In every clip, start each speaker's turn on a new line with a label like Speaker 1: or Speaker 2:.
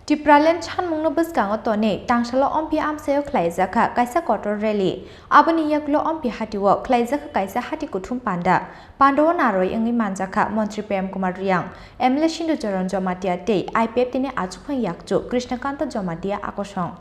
Speaker 1: Tipraland Sanmungno Bwskango tone tangsalo Ampi amsayo Khlaijakha Kaisa Kotor rally aboni yaklo Ampi Hatio Khlaijakha Kaisa Hati Kuthum Panda Panda naroi engi manjakha Montri Prem Kumar Riang MLA Shindu Charan Jomatia Tei IPF tine achukhan yakchu Krishnakanta Jomatia akosong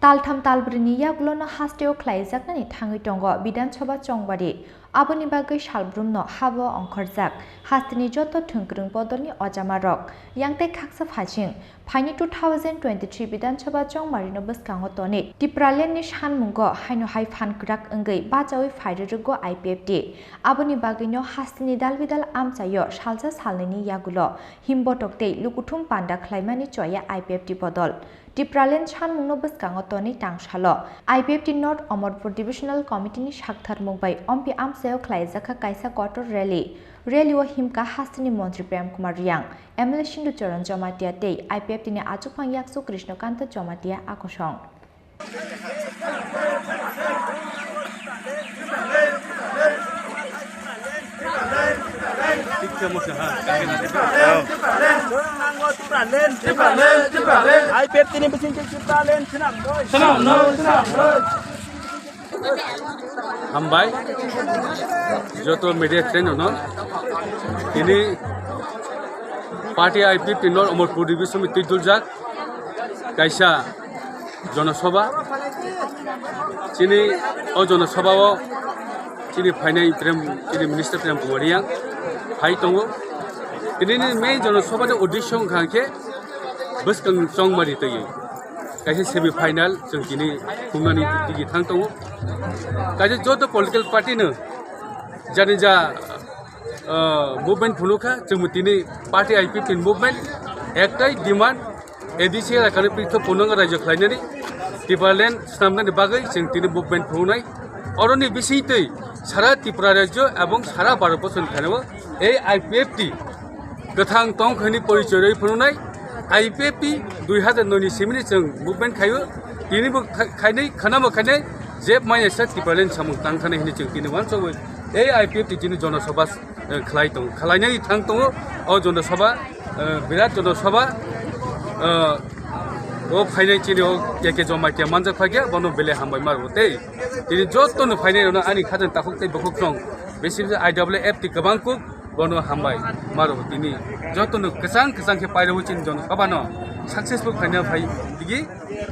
Speaker 1: Taltham talbrini yaglona Hatio Khlaijakha ni thangi tongo bidan sabha chongbari aboni bagai salbrumno habo ongkhorjak hastini joto thungkrung podoni ojamarok yangte khaksa phaching phaini 2023 bidan sabha chongmari no Bwskango tone Tipraland ni Sanmungno haino hai phankrak engai bajawi phairugo IPFT aboni bagai no hastini dalbidal amchayo salsa salnini yagulo himbotokte lukuthum Panda khlaimani choya IPFT bodol Tipraland Sanmungno Bwskango toni tangsalo IPFT North Amorpur Divisional Committee ni sakthar mungbai Ampi amsayo Khlaijakha Kaisa Kotor rally o himka hastini Montri Prem Kumar Riang MLA Shindu Charan Jomatia Tei IPFT ni achukphang yaksu Krishnakanta Jomatia akosong
Speaker 2: IPF ini mesin Tipraland Sanmungno
Speaker 3: Hambai joto media friend ono ini party IPF North Amorpur Division Committee duljak Kaisa Jonasabha Chini o Jonasabha o Chini Finance Chini Minister Prem Kumariang Hai tongo ini main Jonasabha de audition khangke Bwskango chongmari tei Kaisa semi final जों दिनै खुंनानै दिगि थां दङ काजे जत political party no जानि जा movement फुनुखा जों दिनै पार्टी आईपीपी मुभमेंट एकटाइ डिमान्ड एडिसिएल आकाने पिथो पुनंग राज्य खलायनानै टिपालेन्ड सामनानि बागै जों दिनै मुभमेंट फुनाय अरनि बिसितै सारा त्रिपुरा राज्य एवं सारा भारत बर्षनि थानाव ए आईपीएफटी गोथां टंखनि परिचय फुनाय IPFT 2009 सिमनि जों मुभमेंट खायो दिनैबो खायनै खानाबो खायनै जेब माय सा Tipraland सामुं तांखानै हिनि जों दिनै वानसबो ए IPFT दिनै जनसभा खलाय दं खलायनाय थां दङ अ जनसभा बिराद जनसभा ओ फाइनाय चिनि ओ केके जमाइया मानजा फागे बनो बेले हामबाय मारबोते दिनै जत्तनो फाइनायनो आनि खाजन ताखुकते बखुकसं बेसिबो IWF ति गोबांखौ बनो हामबाय मारो दिनै जतनो गोसां के पाइरबो चिन जन सबानो सक्सेसफुल फाइनाल फाइ दिगि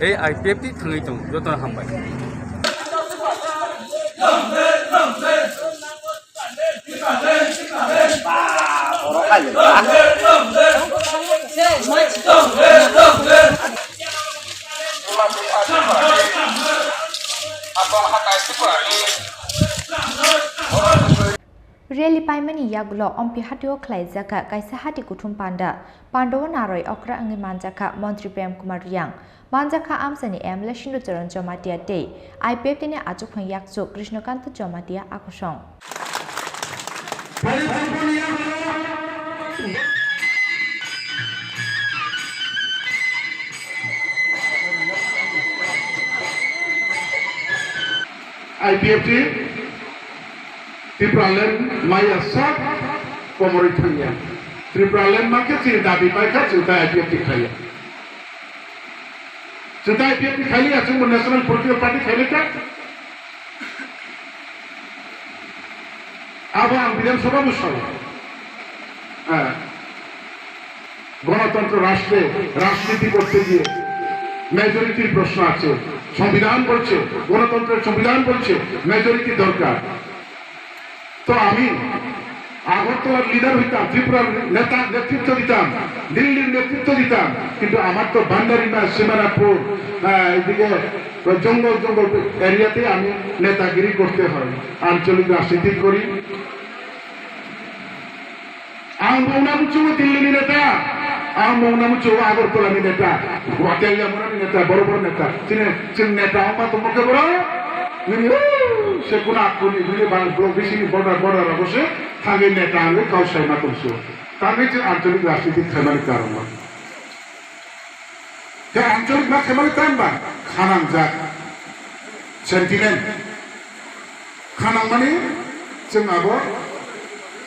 Speaker 3: ए IPFT थाङै दं जतनो हामबाय
Speaker 1: Rally paimani yagulo Ampi Hatio Khlaijakha Kaisa Hati Kuthum Panda Panda naroi okra angi manjakha Montri Prem Kumar Riang manjakha amsani MLA Shindu Charan Jomatia Tei IPF tine achukphang yakchu Krishnakanta Jomatia akosong
Speaker 4: IPFT Tipraland maya sab komori thangya Tipraland make chi dabi pai ka chuta IPFT khaya chuta IPFT khali achu national political party khali ka aba বিধান সভা বসাবো গণতন্ত্র রাষ্ট্রে রাজনীতি করতে গিয়ে মেজরিটির প্রশ্ন আছে সংবিধান বলছে গণতন্ত্রের সংবিধান বলছে মেজরিটি দরকার তো আমি আগরতলার লিডার হইতাম ত্রিপুরার নেতা নেতৃত্ব দিতাম দিল্লির নেতৃত্ব দিতাম কিন্তু আমার তো ভান্ডারিনা সীমানাপুর এদিকে জঙ্গল এরিয়াতে আমি নেতাগিরি করতে হয় আঞ্চলিক রাজনীতি করি আম মৌনামুচু দিল্লি নেতা আম মৌনামুচু আগরতলানি নেতা গুয়াহাটিয়া মরানি নেতা বড় বড় নেতা চিন নেতা আমার তোমাকে বড় সেগুলো আপনি বেশি বর্ডার বসে থাকি নেতা আগে কাউসাই মাতুলছো তাকে যে আঞ্চলিক রাজনীতির খেলার কারণ কে আঞ্চলিক না খেমালি তানবা খানাং যাক সেন্টিমেন্ট খানাং মানে जों आबो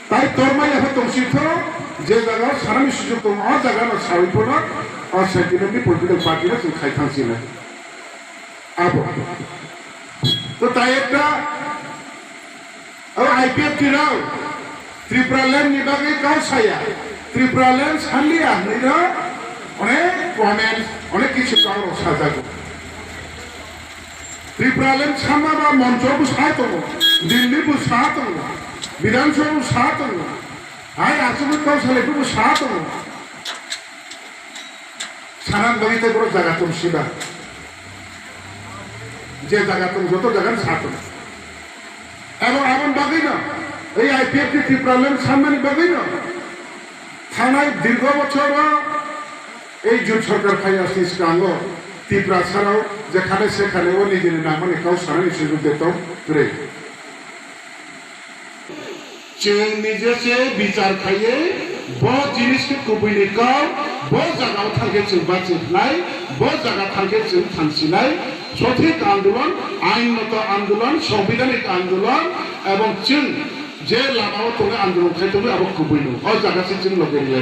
Speaker 4: তাই তরমাই এফে তংসিত যে জায়গা সারানি সুযোগ দङ অ জায়গানো সাউইফোনা অ সেন্টিমেন্টনি পলিটিক্যাল পার্টিরা जों খাইথাंसिनो आबो তো তাই একটা आईपीएफ টিরাও ত্রিপুরাল্যান্ড নিবাগে কাউসায়া ত্রিপুরাল্যান্ড সালিয়া নিরা অনেক কমেন্ট অনেক কিছু কারো সাজাগো ত্রিপুরাল্যান্ড সামাবা মঞ্চবু সাতङ দিল্লিবু সাতङ বিধানসভাবু সাতङ আই আসাম কাউসালিবু সাতङ সানান বাড়িতে বড় জায়গা তুমি শিবা যে জায়গা তুমি যত জায়গা সাতং এবং এমন বাকি না এই আইপিএফ টি ত্রিপুরাল্যান্ড সামনে বাকি না থানায় দীর্ঘ বছর এই জোট সরকার খাই আসছে স্কাঙ্গ ত্রিপুরা ছাড়াও যেখানে সেখানেও নিজের নামানে কাউ সারানি সুযোগ দিত রে जों নিজেছে বিচার খাইয়ে ব জিনিসকে কুবুইনি কাউ ব জায়গাও থাকে जों বাঁচিনাই ব জায়গা থাকে जों থানছিনাই সঠিক আন্দোলন আইনগত আন্দোলন সাংবিধানিক আন্দোলন এবং जों যে লামাও তোকে আন্দোলন খাইতে আবো কুবুইনো ও জায়গাছে जों লগে নিয়ে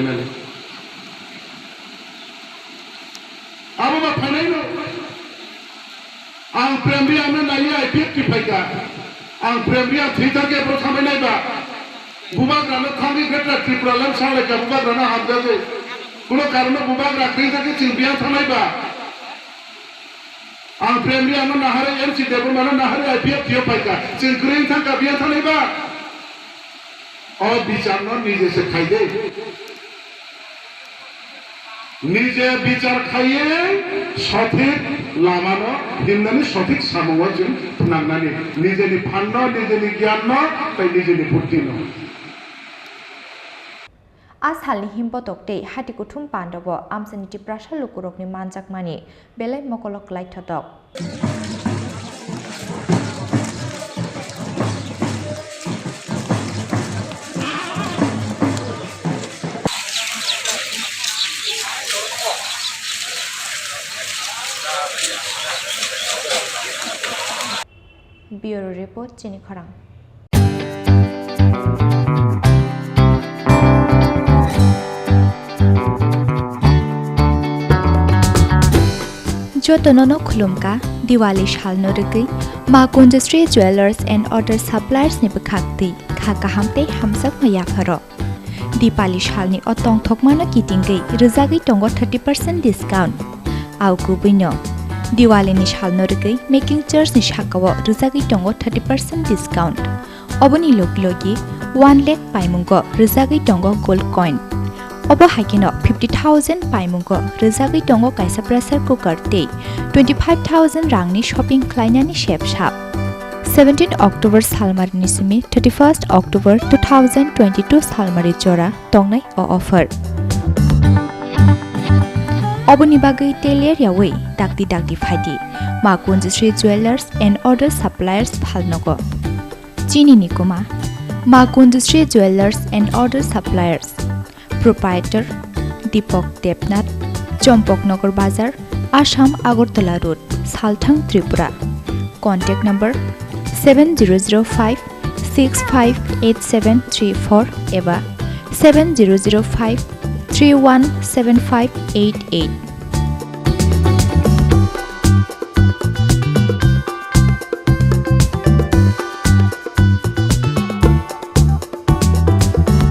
Speaker 4: आबो बा फाइनाइनो आं प्रेमरी आमने नाइया आईपीएफ की फाइका आं प्रेमरी आ थी तक एब्रो थामे नाइबा बुबाग्रानो थांगी ग्रेटर त्रिपुराल्যান্ড सालेका बुबाग्रानो हाबदाबो कोनो कारणे बुबाग्रा थी तक चिंबिया थानाइबा आं प्रेमरी आमने नाहारे एमसी देबो माने नाहारे आईपीएफ थियो फाइका जों ग्रेन थांका बिया थानाइबा ओ बिचारनो निजे से खाइदे নিজে বিচার খাইয়ে সঠিক লামানো হিমনানি সঠিক সামুয়া जों নাংনানি নিজেনি ফান্ন নিজেনি জ্ঞান তাই নিজেনি বুদ্ধি ন
Speaker 1: आसालनि हिमपतकते हाति कुथुम पांडव आमसनि टिप्रासा लुकुरकनि मानजाकमानि बेलाय मकलक लाइथतक Bureau Report Chini Khorang Jotonono khulumka Diwali shalno rigi ma Kunjastri Jewelers and Other Suppliers ni bekhakti khaka hamte hamsak mayakharo Dipali shalni otong thokmano kitingai rizagi tongo 30% discount au kubino Diwali ni shalno rigi making charge ni shakawo rizagi tongo 30% discount oboni logi 1 lakh paimungo rizagi tongo gold coin obo haikino 50,000 paimungo rizagi tongo Kaisa pressure cooker te 25,000 rangni shopping Khlainani shape shop 17 October salmari ni simi 31st October 2022 salmari jora tongnai o offer oboni bagai teler yawi dakdi phaidi ma Kunjastri Jewelers and Other Suppliers phalnogo Chini nikoma ma Kunjastri Jewelers and Other Suppliers Proprietor Deepak Debnath Chompoknagar Bazar Assam Agartala Road Salthang Tripura Contact number 7005 658734 eba 7005 317588